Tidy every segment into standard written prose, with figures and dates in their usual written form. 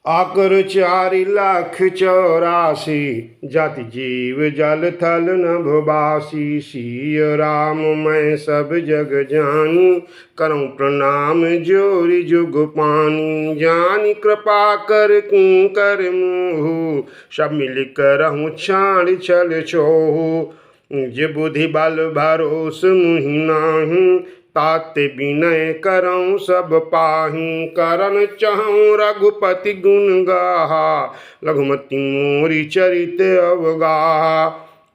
आकर 4,84,000 जाति जीव जल थल नभवासी। सिय राम मैं सब जग जानी, करऊँ प्रणाम जोरि जुग पानी। जानी कृपा कर किंकर मोहु, सब मिल करहूँ छाड़ छल छोहु। जे बुद्धि बल भरोस मुहि नाहीं, ताते विनय करऊँ सब पाहीं। करन चहूँ रघुपति गुण गाहा, लघुमति मोरी चरित अवगाहा।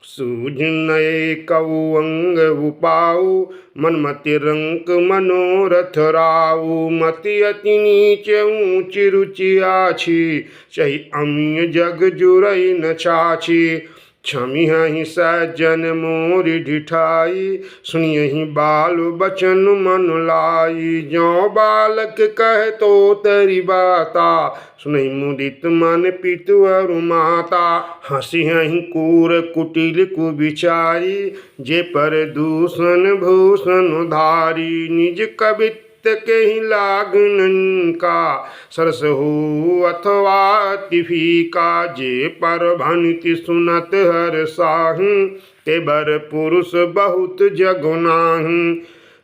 सूझनय कऊ अंग उपाऊ, मनमति रंक मनोरथ राऊ। मति अति नीच ऊँच रुचि आछि, चही अमीय जग जुरई न छाछि। क्षमिहि सज्जन मोरि ढिठाई, सुनियहि बालु बचन मन लाई। ज्यों बालक कह तो तरि बाता, सुनहि मुदित मन पितु अरु माता। हंसियहि कूर कुटिल कुविचारी, जे पर दूषण भूषण धारी। निज कवित के ही लागन का, सरस हो अथवा अति फीका। जे पर भनिति सुनत हर साहू, ते बर पुरुष बहुत जग नाहीं।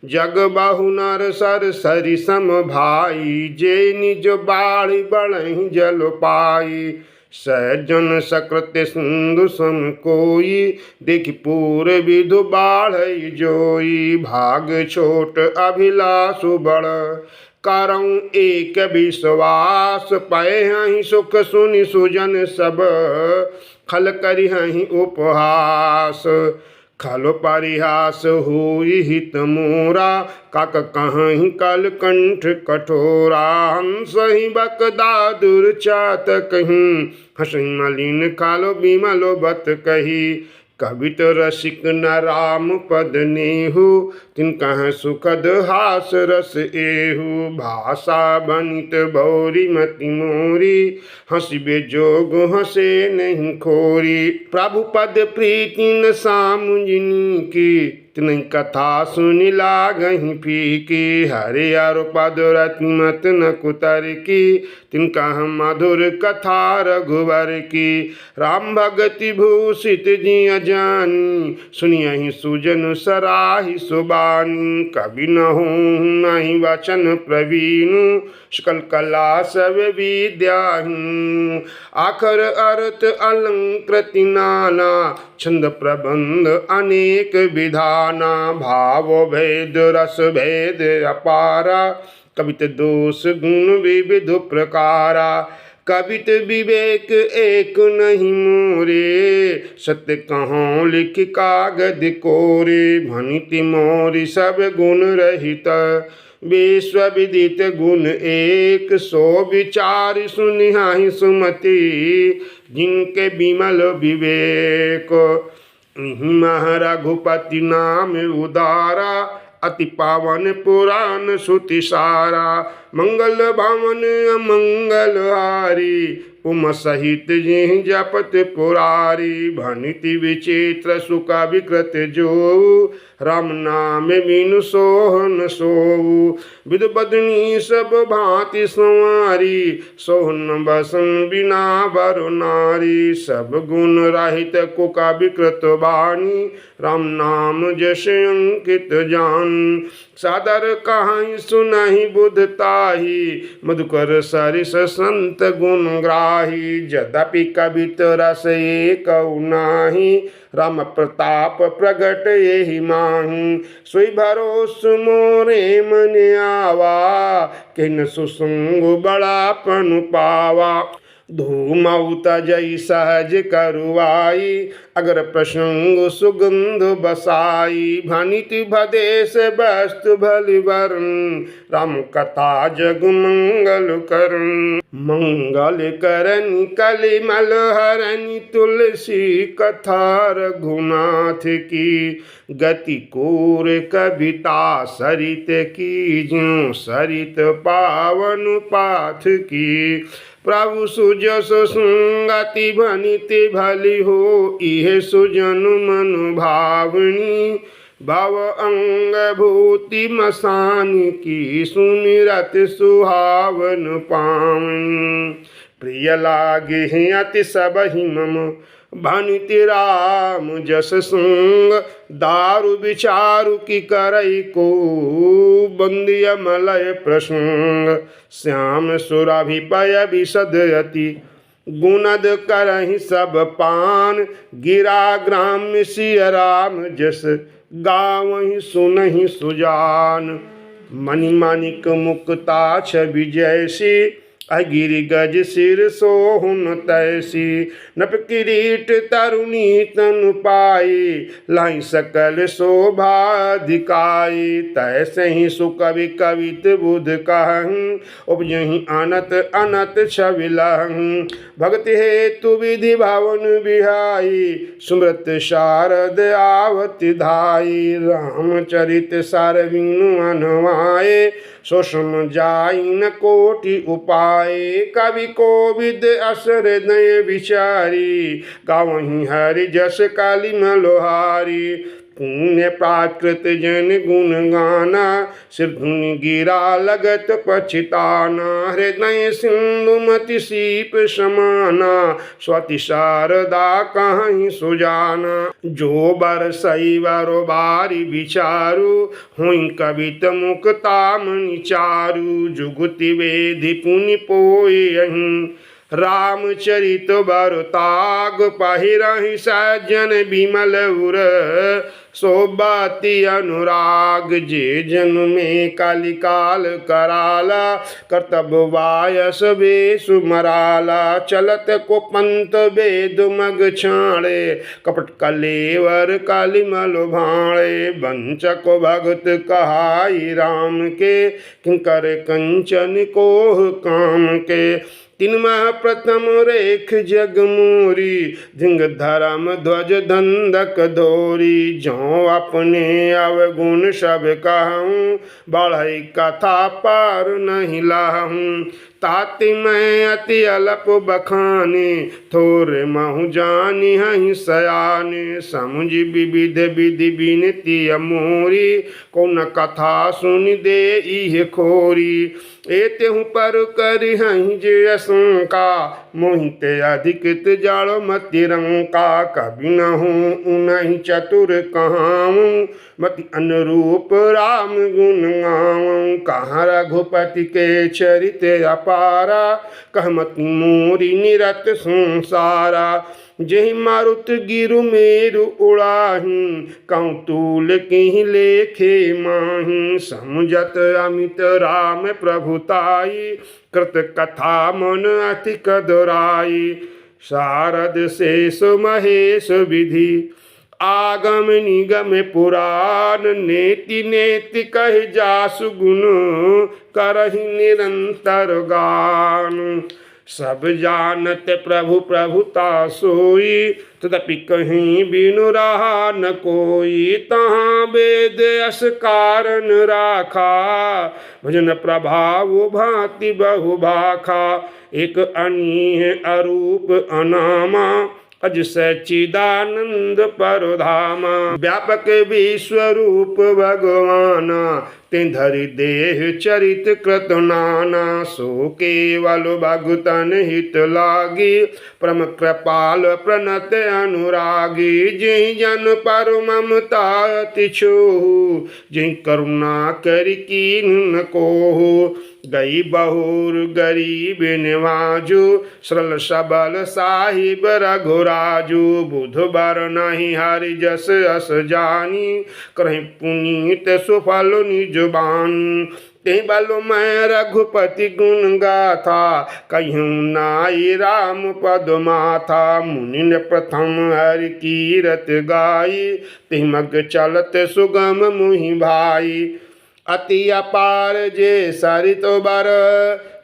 जग बहु नर सर सरि सम भाई, जे निज बाढ़ि बढ़हि जल पाई। सज्जन सकृत सिंधु सम कोई, देखि पूर विधु बाढ़ई जोई। भाग छोट अभिलाषु बड़, करऊँ एक विश्वास। पयहि सुख सुनि सुजन सब, खल करिहहि उपहास। खल परिहास हुई हित मोरा, काक कहहि कल कंठ कठोरा। हंसहि बकदादुर चातकहि, हंसहि मलिन खालो बिमलो बत कही। कवित रसिक न राम पद नेहु, तिनकह सुखद हास रस एहु। भाषा बनित भौरी मति मोरी, हंसिबे जोग हंसे नहीं खोरी। प्रभु पद प्रीति न सामुजिनी की, तिनहि कथा सुनि लागहि फीकी। हरि अरु पद रति मत न कुतर की, तिनका मधुर कथा रघुवर की। राम भगति भूषित जिय जानी, सुनियहि सुजन सराहि सुबानी। कवि न होहु नहीं वचन प्रवीणु, सकल कला सब विद्याहीन। आखर अर्थ अलंकृति नाना, छंद प्रबंध अनेक विधाना। भाव भेद रस भेद अपारा, कवित दोष गुण विविध प्रकारा। कवित विवेक एक नहीं मोरे, सत्य कहाँ लिख कागद कोरे। भनिति मोरी सब गुण रहित, विश्व विदित गुण एक। सो विचार सुनिहाहि सुमति, जिनके विमल विवेक। मह रघुपति नाम उदारा, अति पावन पुराण श्रुति सारा। मंगल भवन अमंगल हारी, उम सहित जिहि जपत पुरारी। भनिति विचित्र सुख विकृत जो, राम नाम बिनु सोह न सोऊ। विद बदनी सब भांति संवारी, सोह न बसन बिना बर नारी। सब गुण रहित कुका विकृत बानी, राम नाम जस अंकित जान। सादर कहाई सुनहि बुध ताही, मधुकर सरिस संत गुण ग्राही। यद्यपि कवित रस एकौ नाही, राम प्रताप प्रगट एहि माही। सोई भरोस मोरे मन आवा, किन सुसंग बड़ापन पावा। धूमौत जई सहज करुआई, अगर प्रसंग सुगंध बसाई। भनिति भदेश वस्तु भलिवरन, राम कथा जग मंगल करन। मंगल करनि कलिमल हरनि, तुलसी कथा रघुनाथ की। गति कोर कविता सरित की, ज्यों सरित पावन पाथ की। प्रभु सुजस संगति भनिति भली हो, इहे सुजन मन भावनी। भव अंग भूति मसान की, सुमिरत सुहावन पावनी। प्रिय लागे अति सब ही मम भनिति राम जस संग दारु विचारु की करई को बंदिय मलय प्रसंग श्याम सुराभिपय विशदयति गुणद करहि सब पान गिरा ग्राम्य सिय राम जस गावहि सुनहि सुजान मणि मानिक मुक्ता छवि जैसी अगिरि गज सिर सोहुन तैसी नप किरीट तरुणी तनु पाई लाई सकल शोभा दिखाई तैसे ही सुकवि कवित बुध कहं उपजहि अनत अनत छविलहं भक्ति हेतु विधि भवन बिहाई सुमृत शारद आवति धाई रामचरित सारवीनु अनवाए सुषम जाई न कोटि उपाय कवि कोविद असर नय विचारी गावहि हरि जस काली मलोहारी पुण्य प्राकृत जन गुण गाना सिर धुनि गिरा लगत पछिताना हृदय सिंधु मति सीप समाना स्वति शारदा कहीं सुजाना जो बरसई वरो बारी विचारु हुई कवित मुक्ता मणि चारु जुगति वेदि पुनि पोयहि रामचरित बरताग पहिरहि सज्जन विमल उर सोबाति अनुराग जे जन में कालिकाल कराला कर्तव्य वायस बेसु मराला चलत को पंत वेद मग छाणे कपट कलेवर कालिमल भाणे वंचक भगत कहाई राम के किंकर कंचन कोह काम के तिनमह प्रथम रेख जग मोरी धिंग धर्म ध्वज धंधक धोरी जो अपने अवगुण सब कहूँ बढ़ई कथा पार नहीं लाहूँ ताति मैं अति अलप बखाने थोर महु जानी हहीं सयाने समुझ विविध विधि विनती मोरी कौन कथा सुन दे इह खोरी एतेहु पर करि हहीं जे आशंका मोहिते अधिकृत जाड़ मति रंका कभी न हूँ उन्हीं चतुर कहाऊँ मति अनुरूप राम गुण गाऊँ कहाँ रघुपति के चरित अपारा कहमति मोरी निरत संसारा जहि मारुत गिरु मेरु उड़ाही कौतूल की लेखे माही समुझत अमित राम प्रभुताई कृत कथा मन अति कदराई शारद शेष महेश विधि आगम निगम पुराण नेति नेति कह जासु गुण करहि निरंतर गान सब जानत प्रभु प्रभुता सोई तदपि कहीं बिनु रहा न कोई तहाँ वेद अस कारण राखा भजन प्रभाव भांति बहु भाखा एक अनीह अरूप अनामा अज सच्चिदानंद परधामा व्यापक विश्वरूप भगवाना धरि देह चरित कृत नाना सो केवल भगतन हित लागी परम कृपाल प्रणत अनुरागी जिहि जन पर ममता अति छोहु जिहि करुणा करि कीन्ह न कोहु गई बहुर गरीब निवाजु सरल सबल साहिब रघुराजु बुध बर नहीं हरि जस अस जानी करहि पुनीत सुफल निज बान ते बलो मैं रघुपति गुण गाथा कहूँ नाई राम पद माथा मुनि ने प्रथम हरि कीरत गाई तिमग चलत सुगम मुहि भाई अति अपार जे सरित बर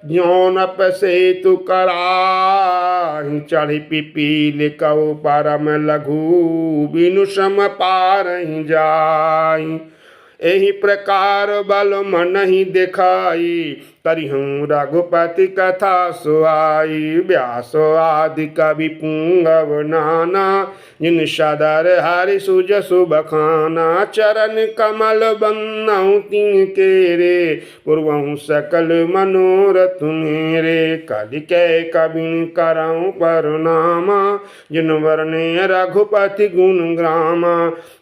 ज्ञान सेतु कराहि चढ़ी पिपील कौ परम लघु बिनु सम पारहि जाई एहि प्रकार बल मन ही दिखाई करिहूँ रघुपति कथा सुहाई। व्यास आदि कवि पुंगव नाना, जिन सदर हरि सुजसु बखाना। चरण कमल बन्नहु तिनके रे, पूर्वहु सकल मनोरथ मेरे। कलिकै कबिन करऊँ प्रणामा, जिन वर्णे रघुपति गुण ग्रामा।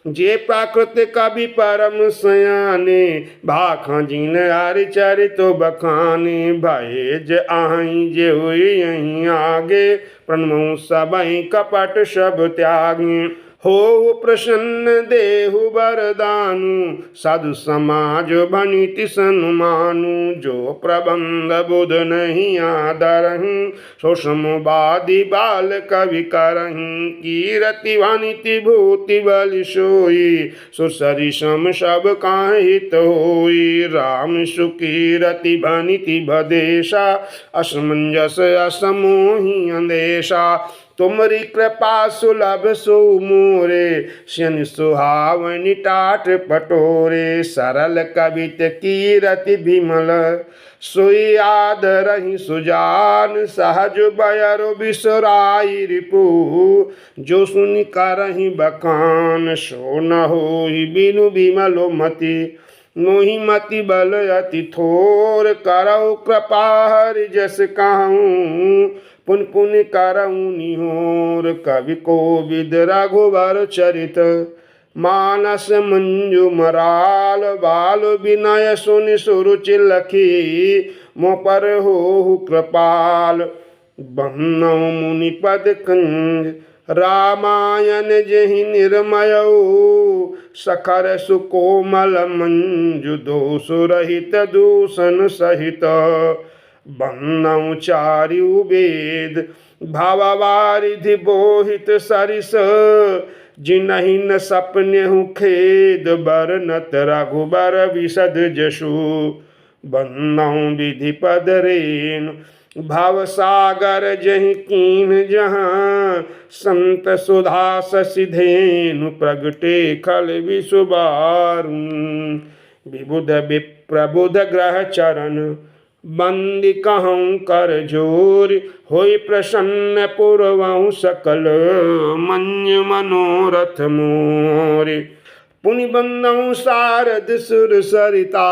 जे प्राकृत कवि परम सयाने, भाखा जिन हरि चरित बखाने। भये जे आहई जे हुई यहीं आगे, प्रणमु सबहि कपट सब त्यागे। हो प्रसन्न देहु वरदानु, साधु समाज भनिति सन्मानु। जो प्रबंध बुध नहीं आदरहि, सो समवादि बाल कवि करहि। कीरति वनिति भूति बलि सोई, सुसरि सम सब काहित होई। राम सुकीरति भनिति भदेशा, असमंजस असमोहि अंदेशा। तुमरी कृपा सुलभ सो मोरे, शन सुहावनि टाट पटोरे। सरल कवित कीरति विमल, सोई आदरहि सुजान। सहज बयरु बिसराई रिपु, जो सुनि करहि बखान। सो न होई बिनु बिमलो मति, मोहि मति बल अति थोर। करऊ कृपा हरि जस कहूँ, पुन पुन करऊँ निहोर। कवि कोविद रघुवर चरित, मानस मंजु मराल। बाल विनय सुनि सुरुचि लखी, मोह पर होहु कृपाल। बन्नहु मुनि पद कंज, रामायण जेहि निर्मयौ। सखर सुकोमल मंजु, दोषु रहित दूषण सहित। बन्नहु चारु वेद, भववारिधि बोहित सरिस। जिनहि न सपनेहु खेद, बरनत रघुबर विशद जसु। बन्नहु विधि पद रेणु, भव सागर जहि कीन जहाँ। संत सुधा शशि धेनु, प्रगटे खल विषुबारु। विबुध विप्रबुध ग्रह चरण, बंदी कहूँ कर जोर। होई प्रसन्न पुरवहु सकल, मंज मनोरथ मोर। पुनि बंदहु शारद सुर सरिता,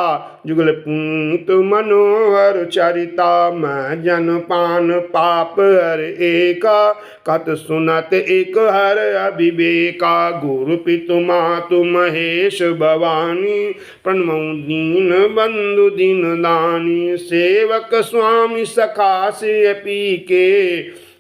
जुगल पुंत मनोहर चरिता। मैं जन पान पाप हर एका, कत सुनत एक हर अविवेका। गुरु पितु मातु महेश भवानी, प्रणमऊ दीन बंधु दीन दानी। सेवक स्वामी सखा से पी के,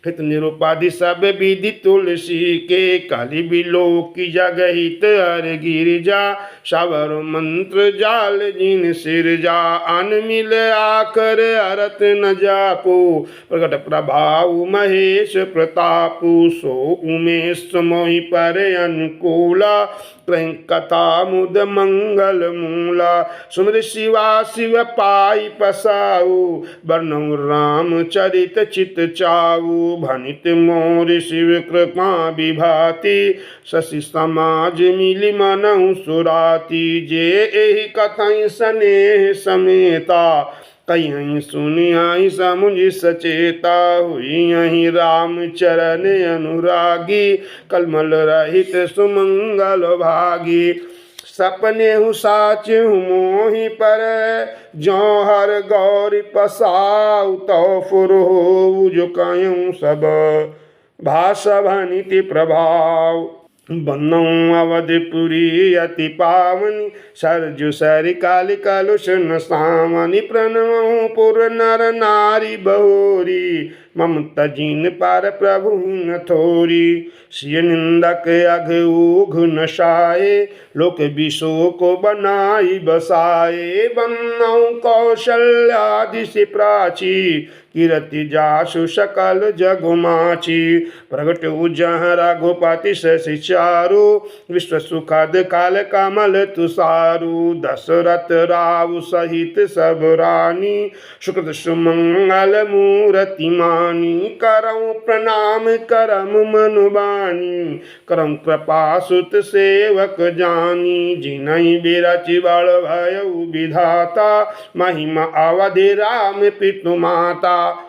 हित निरुपाधि सब विधि तुलसी के। कलि बिलोक जगहित हर गिरिजा, सवर मंत्र जाल जिन सिरजा। अनमिल आकर अरत न जापो, प्रकट प्रभाव महेश प्रतापु। सो उमेश मोहि पर अनुकूला, कथा मुद मंगल मूला। सुमर शिवा शिव पाई पसाऊ, वर्णौ राम चरित चित चाऊ। भनित मोर शिव कृपा विभाति, शशि समाज मिलि मनहु सुराति। जे एहि कथाई स्नेह समेता, कहीं सुनियाई समुझ सचेता। हुई यहीं राम चरण अनुरागी, कलमल रहित सुमंगल भागी। सपने हूँ साच हूँ मोहि पर, जो हर गौरी पसाऊ। तो फुर हो जो कयूँ सब, भाषा भनिति प्रभाव। बन्नहु अवधिपुरी अति पावनी, सरजु सरि कालि कलुष न सामनि। प्रणमहु पुर नर नारी बहोरी, ममता जिन पर प्रभु न थोरी। सिय निंदक अघ उघ न साए, लोक बिशोक बनाई बसाए। बन्नहु कौशल्यादि से प्राची, कीरति जासु सकल जगुमाची। प्रगट उजह रघुपति शशि चारु, विश्व सुखद काल कमल तुषारु। दशरथ राव सहित सब रानी, सुकृत सुमंगल मूरति मान। जानी, करऊँ प्रणाम करम मनु बानी, करम कृपा सुत सेवक जानी, जिनहि बिरचि बड़ भयउ विधाता, महिमा अवधि राम पितु माता।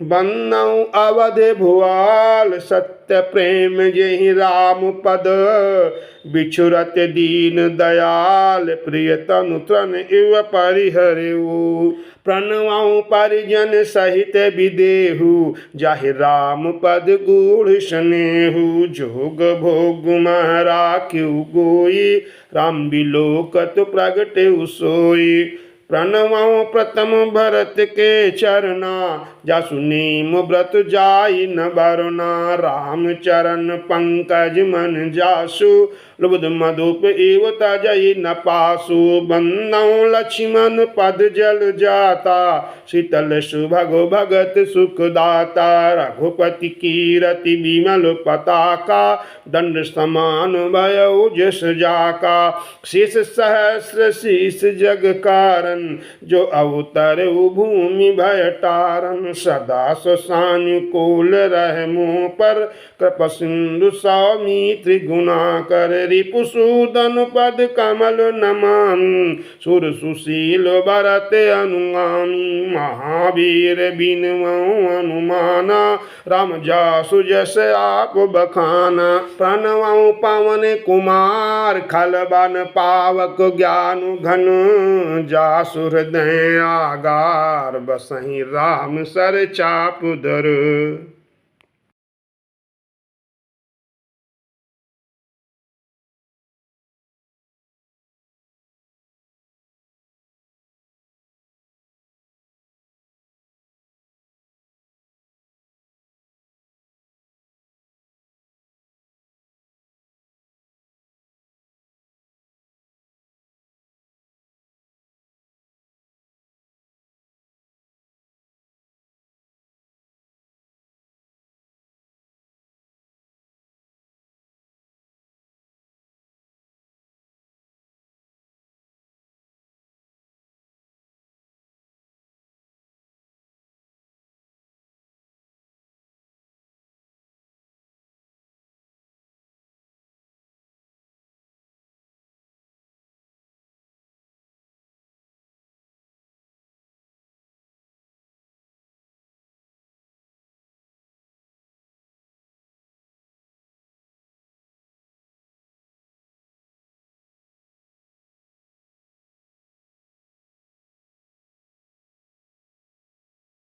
बन्नऊ अवध भुआल सत्य प्रेम जेहि राम पद, बिछुरत दीन दयाल प्रिय तनु तन इव परिहरऊ। प्रणवऊ परिजन सहित विदेहु, जाहि राम पद गूढ़ स्नेहु, जोग भोग मह राख्यु गोई, राम बिलोकत प्रगटेउ सोई। प्रणवऊ प्रथम भरत के चरना, जासु नेम व्रत जाई न बरना, राम चरण पंकज मन जासु, लुब्ध मधुप एव तजई न पासु। बन्नऊ लक्ष्मण पद जल जाता, शीतल सुभगो भगत सुख दाता, रघुपति कीरति विमल पताका, दंड समान भयउ जस जाका। शीस सहस्र शीस जग कारण, जो अवतर भूमि भय टारन, सदा ससान्यु कोल रह मुँह पर, कृप सिंधु सौमित्र गुना कर। रिपुसूदन पद कमल नमामि, सुर सुशील भरत अनुगामी, महावीर बिनवऊँ अनुमाना, राम जासु जस आप बखाना। प्रणवऊँ पवन कुमार खलबन पावक ज्ञान घन, जासु हृदय आगार बसहि राम सर चाप दर।